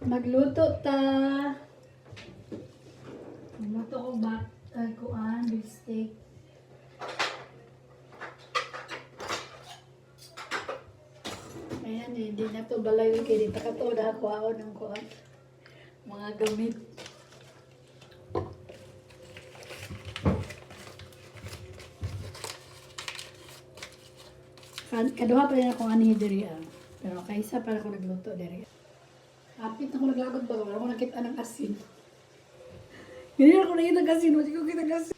Magluto ta. Magluto ko kuan, beef steak. Ayan, hindi na to balay kay dito ka to na kuha ng kuan. Mga gamit. Kaduha pa rin ako ani diri pero kaysa para ko nagluto diri. Apit na ko naglagod ba, wala ko nakita ng asin. Hindi ako nakita ng asin, hindi ko kita ng asin.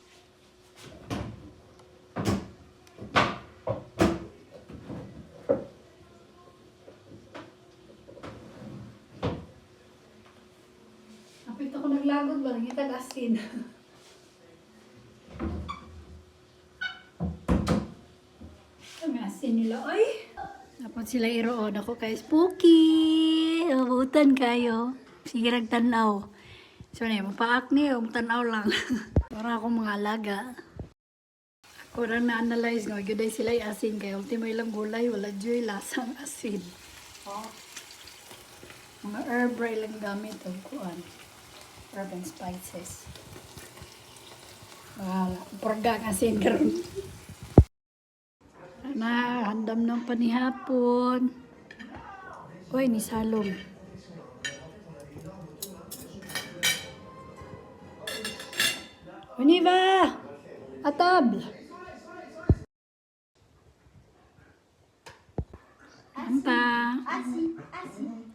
Apit ako naglagod ba, nakita ng asin. May asin nila, ay! Dapat sila iroon ako kay Spooky. Abutan kayo. Sige tanaw. So na mapaak niyo, tanaw lang. Para ako mga alaga. Ako rin na-analyze nga, gyuday sila asin kay ultimo ilang gulay, wala joy lasang asin. Oh. Mga herb lang gamit o kuan. Herb and spices. Wala, purga ang asin karon. Na, handam ng panihapon. Uy, ni Salong. Univa! Atab! Anta! Asin, asin.